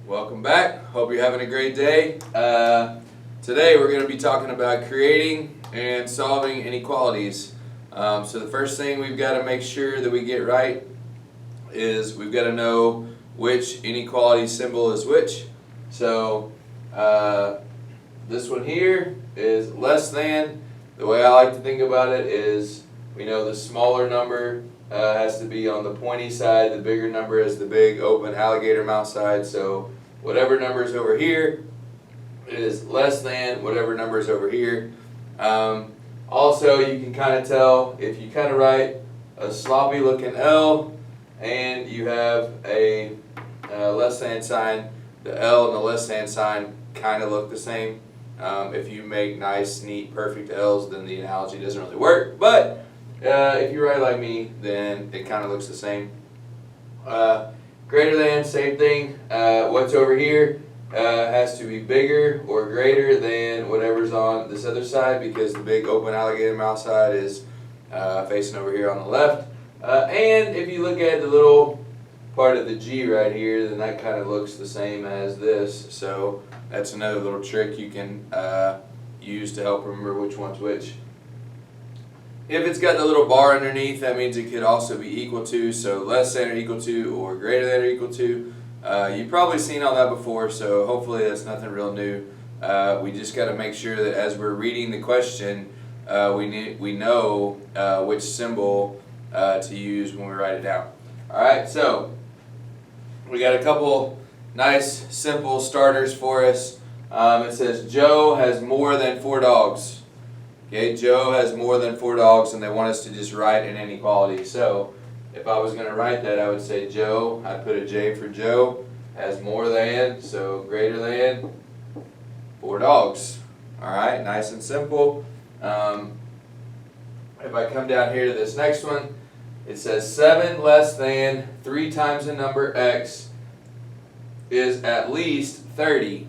Welcome back. Hope you're having a great day. Today we're going to be talking about creating and solving inequalities. So the first thing we've got to make sure that we get right is we've got to know which inequality symbol is which. So this one here is less than. The way I like to think about it is we know the smaller number has to be on the pointy side, the bigger number is the big open alligator mouth side. So whatever number is over here is less than whatever number is over here. Also, you can kind of tell if you kind of write a sloppy looking L and you have a less than sign, the L and the less than sign kind of look the same. If you make nice, neat, perfect L's, then the analogy doesn't really work. But if you write like me, then it kind of looks the same. Greater than, same thing. What's over here has to be bigger or greater than whatever's on this other side, because the big open alligator mouth side is facing over here on the left. And if you look at the little part of the G right here, then that kind of looks the same as this. So that's another little trick you can use to help remember which one's which. If it's got the little bar underneath, that means it could also be equal to, so less than or equal to, or greater than or equal to. You've probably seen all that before, so hopefully that's nothing real new. We just got to make sure that as we're reading the question, we know which symbol to use when we write it down. Alright, so we got a couple nice simple starters for us. It says Joe has more than 4 dogs. Okay, Joe has more than 4 dogs, and they want us to just write an inequality. So if I was going to write that, I would say Joe, I'd put a J for Joe, has more than, so greater than 4 dogs. Alright, nice and simple. If I come down here to this next one, it says 7 less than 3 times the number x is at least 30.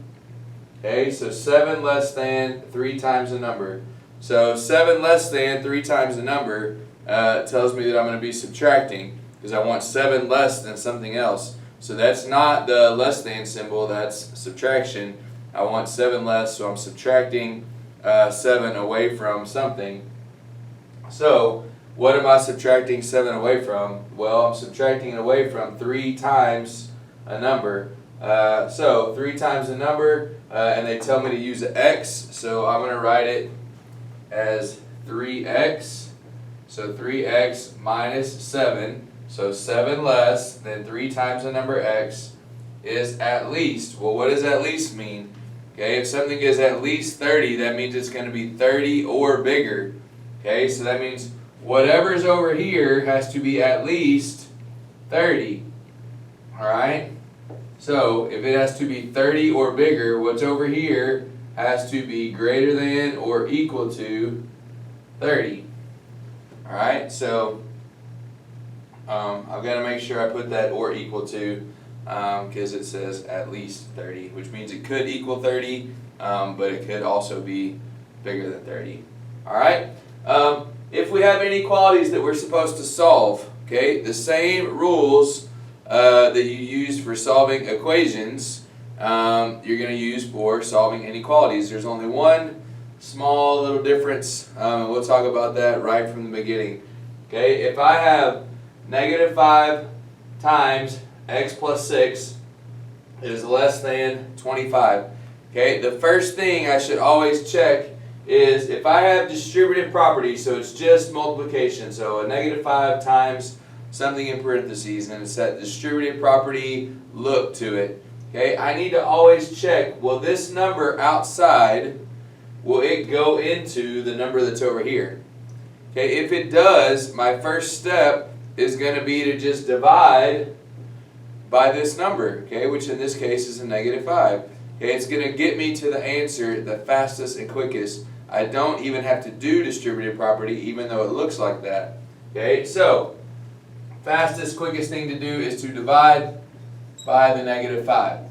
Okay, so 7 less than 3 times the number. So 7 less than 3 times the number tells me that I'm going to be subtracting, because I want 7 less than something else. So that's not the less than symbol, that's subtraction. I want 7 less, so I'm subtracting 7 away from something. So what am I subtracting 7 away from? Well, I'm subtracting it away from 3 times a number. So 3 times a number, and they tell me to use an x, so I'm going to write it as 3x, so 3x minus 7, so 7 less than 3 times the number x is at least. Well, what does at least mean? Okay, if something is at least 30, that means it's going to be 30 or bigger. Okay, so that means whatever's over here has to be at least 30. Alright, so if it has to be 30 or bigger, what's over here has to be greater than or equal to 30. Alright, so I've got to make sure I put that or equal to, because it says at least 30, which means it could equal 30, but it could also be bigger than 30. Alright, if we have inequalities that we're supposed to solve, okay, the same rules that you use for solving equations, you're going to use for solving inequalities. There's only one small little difference, and we'll talk about that right from the beginning. Okay, if I have negative 5 times x plus 6 is less than 25. Okay, the first thing I should always check is if I have distributive property, so it's just multiplication, so a negative 5 times something in parentheses, and it's that distributive property look to it. Okay, I need to always check, will this number outside, will it go into the number that's over here? Okay, if it does, my first step is going to be to just divide by this number, okay, which in this case is a negative 5. Okay, it's going to get me to the answer the fastest and quickest. I don't even have to do distributive property, even though it looks like that. Okay, so fastest, quickest thing to do is to divide by the negative 5.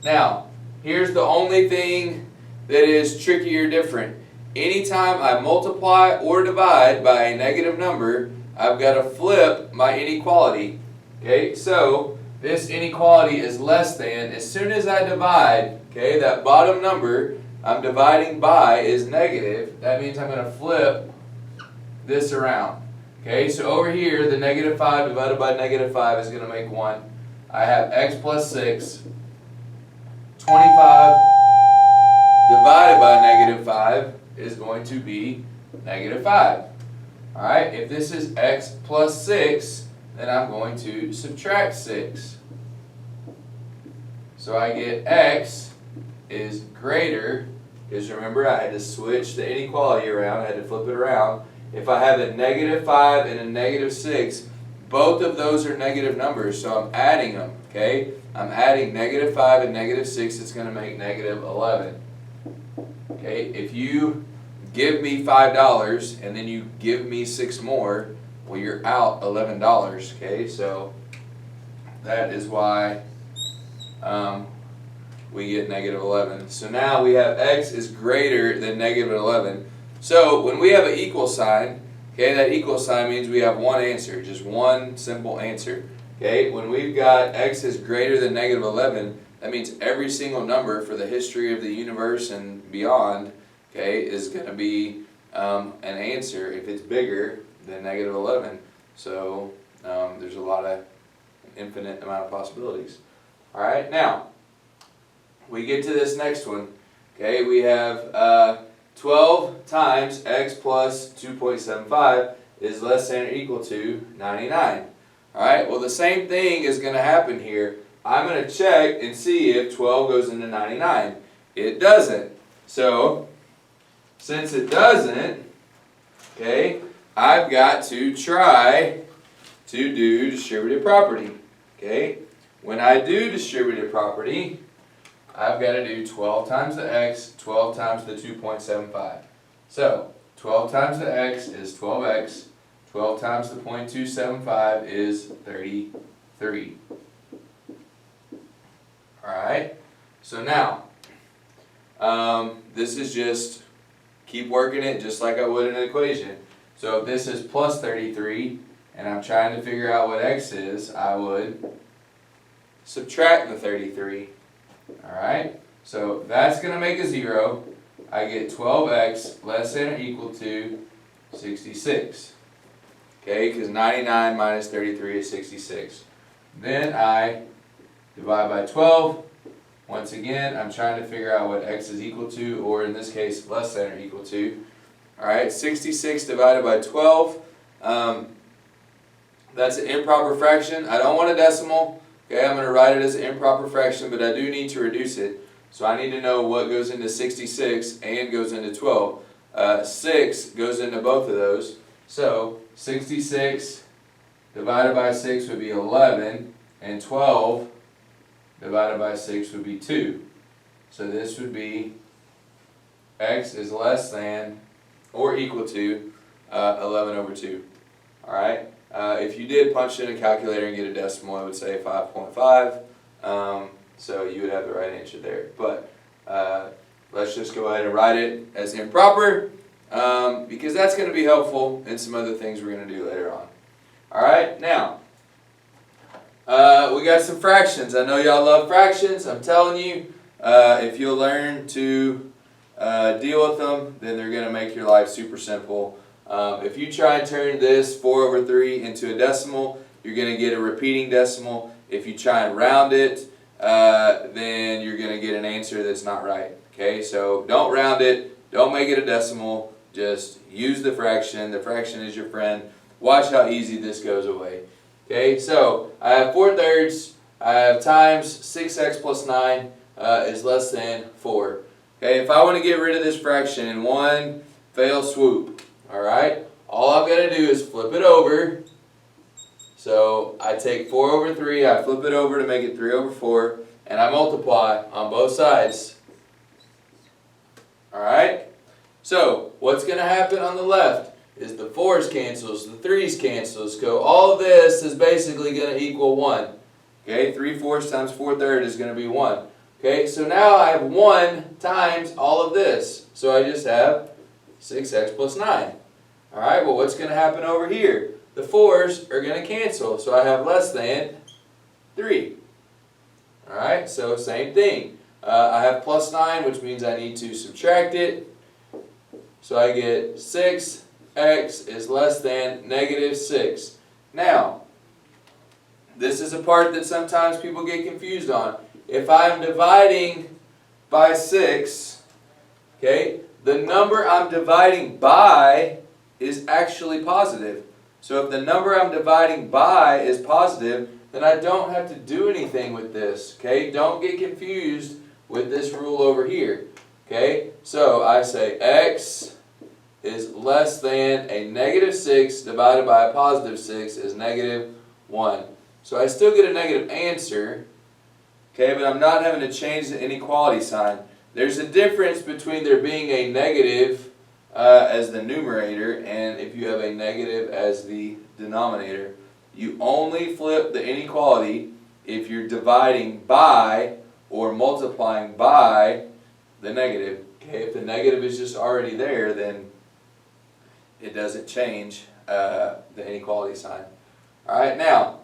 Now, here's the only thing that is tricky or different. Anytime I multiply or divide by a negative number, I've got to flip my inequality. Okay, so this inequality is less than, as soon as I divide, okay, that bottom number I'm dividing by is negative. That means I'm going to flip this around. Okay, so over here, the negative 5 divided by negative 5 is going to make 1. I have x plus 6. 25 divided by negative 5 is going to be negative 5. Alright, if this is x plus 6, then I'm going to subtract 6. So I get x is greater, because remember I had to switch the inequality around, I had to flip it around. If I have a negative 5 and a negative 6, both of those are negative numbers, so I'm adding them, okay? I'm adding negative 5 and negative 6, it's going to make negative 11. Okay, if you give me $5 and then you give me 6 more, well, you're out $11, okay? So that is why we get negative 11. So now we have x is greater than negative 11. So when we have an equal sign, okay, that equal sign means we have one answer, just one simple answer. Okay, when we've got x is greater than negative 11, that means every single number for the history of the universe and beyond, okay, is going to be an answer if it's bigger than negative 11. So there's a lot of infinite amount of possibilities. All right, now we get to this next one. Okay, we have 12 times x plus 2.75 is less than or equal to 99. Alright, well the same thing is going to happen here. I'm going to check and see if 12 goes into 99. It doesn't. So, since it doesn't, okay, I've got to try to do distributive property. Okay, when I do distributive property, I've got to do 12 times the x, 12 times the 2.75. So, 12 times the x is 12x. 12 times the 0.275 is 33. Alright, so now, this is just, keep working it just like I would in an equation. So if this is plus 33, and I'm trying to figure out what x is, I would subtract the 33. Alright, so that's going to make a 0. I get 12x less than or equal to 66. Okay, because 99 minus 33 is 66. Then I divide by 12. Once again, I'm trying to figure out what x is equal to, or in this case, less than or equal to. Alright, 66 divided by 12. That's an improper fraction. I don't want a decimal. Okay, I'm going to write it as an improper fraction, but I do need to reduce it. So I need to know what goes into 66 and goes into 12. 6 goes into both of those. So 66 divided by 6 would be 11, and 12 divided by 6 would be 2. So this would be x is less than or equal to 11 over 2. Alright, if you did punch in a calculator and get a decimal, it would say 5.5. So you would have the right answer there. But let's just go ahead and write it as improper. Because that's going to be helpful in some other things we're going to do later on. Alright, now, we got some fractions. I know y'all love fractions. I'm telling you, if you'll learn to deal with them, then they're going to make your life super simple. If you try and turn this 4 over 3 into a decimal, you're going to get a repeating decimal. If you try and round it, then you're going to get an answer that's not right. Okay, so don't round it. Don't make it a decimal. Just use the fraction. The fraction is your friend. Watch how easy this goes away. Okay, so I have 4/3. I have times 6x plus 9 is less than 4. Okay, if I want to get rid of this fraction in one fell swoop, alright, all I've got to do is flip it over. So I take 4 over 3, I flip it over to make it 3 over 4, and I multiply on both sides. Alright? So, what's going to happen on the left is the 4's cancels, the 3's cancels. So all of this is basically going to equal 1. Okay, 3/4 times 4/3 is going to be 1. Okay, so now I have 1 times all of this. So I just have 6x plus 9. Alright, well what's going to happen over here? The 4's are going to cancel. So I have less than 3. Alright, so same thing. I have plus 9, which means I need to subtract it. So I get 6x is less than negative 6. Now, this is a part that sometimes people get confused on. If I'm dividing by 6, okay, the number I'm dividing by is actually positive. So if the number I'm dividing by is positive, then I don't have to do anything with this. Okay, don't get confused with this rule over here. Okay, so I say x is less than a negative 6 divided by a positive 6 is negative 1. So I still get a negative answer, okay, but I'm not having to change the inequality sign. There's a difference between there being a negative as the numerator and if you have a negative as the denominator. You only flip the inequality if you're dividing by or multiplying by the negative. Okay, if the negative is just already there, then it doesn't change the inequality sign. Alright, now,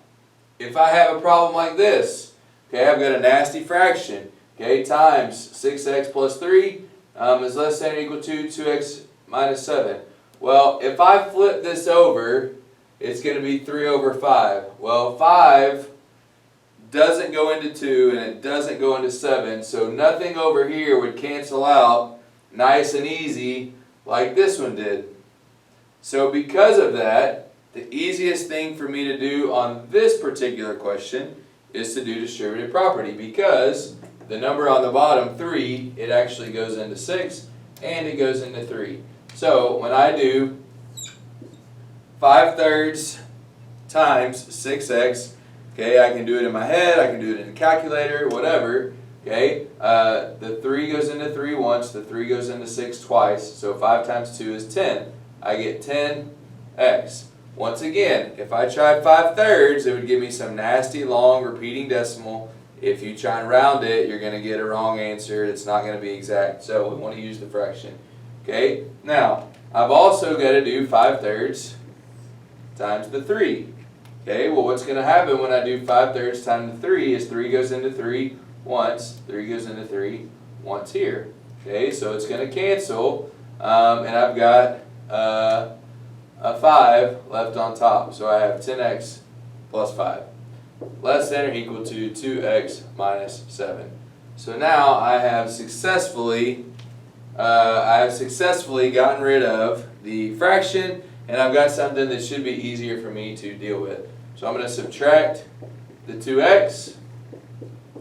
if I have a problem like this, okay, I've got a nasty fraction, okay, times 6x plus 3 is less than or equal to 2x minus 7. Well, if I flip this over, it's going to be 3 over 5. Well, 5 doesn't go into 2 and it doesn't go into 7, so nothing over here would cancel out nice and easy like this one did. So because of that, the easiest thing for me to do on this particular question is to do distributive property, because the number on the bottom, 3, it actually goes into 6 and it goes into 3. So when I do 5/3 times 6x, okay, I can do it in my head, I can do it in a calculator, whatever, okay, the 3 goes into 3 once, the 3 goes into 6 twice, so 5 times 2 is 10. I get 10x. Once again, if I tried 5/3, it would give me some nasty long repeating decimal. If you try and round it, you're going to get a wrong answer. It's not going to be exact, so we want to use the fraction. Okay, now, I've also got to do 5/3 times the 3. Okay, well what's going to happen when I do 5/3 times the 3 is 3 goes into 3 once, 3 goes into 3 once here. Okay, so it's going to cancel, and I've got a 5 left on top. So I have 10x plus 5 less than or equal to 2x minus 7. So now I have successfully gotten rid of the fraction, and I've got something that should be easier for me to deal with. So I'm going to subtract the 2x.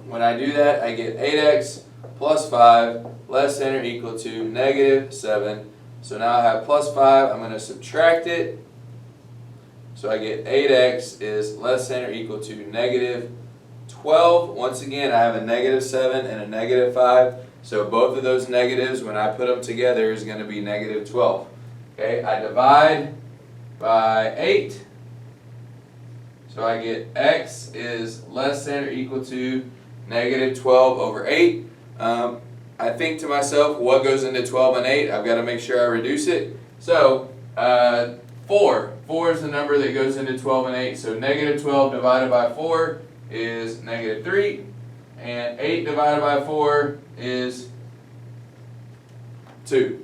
When I do that, I get 8x plus 5 less than or equal to negative 7. So now I have plus 5. I'm going to subtract it. So I get 8x is less than or equal to negative 12. Once again, I have a negative 7 and a negative 5. So both of those negatives, when I put them together, is going to be negative 12. Okay, I divide by 8. So I get x is less than or equal to negative 12 over 8. I think to myself, what goes into 12 and 8? I've got to make sure I reduce it. So 4. 4 is the number that goes into 12 and 8. So negative 12 divided by 4 is negative 3. And 8 divided by 4 is 2.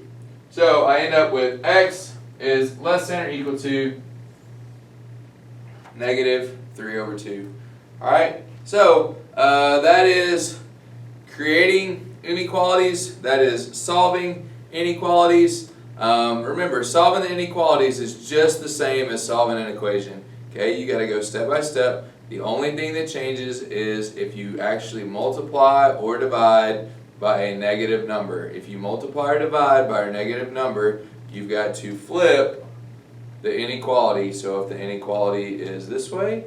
So I end up with x is less than or equal to negative 3 over 2. Alright, so that is creating inequalities, that is solving inequalities. Remember, solving the inequalities is just the same as solving an equation. Okay, you got to go step by step. The only thing that changes is if you actually multiply or divide by a negative number. If you multiply or divide by a negative number, you've got to flip the inequality. So if the inequality is this way,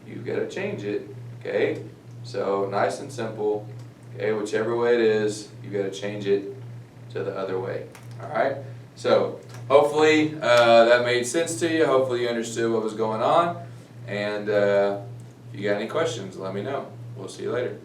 you've got to change it. Okay, so nice and simple. Okay, whichever way it is, you've got to change it to the other way. Alright, so hopefully that made sense to you. Hopefully you understood what was going on. And if you got any questions, let me know. We'll see you later.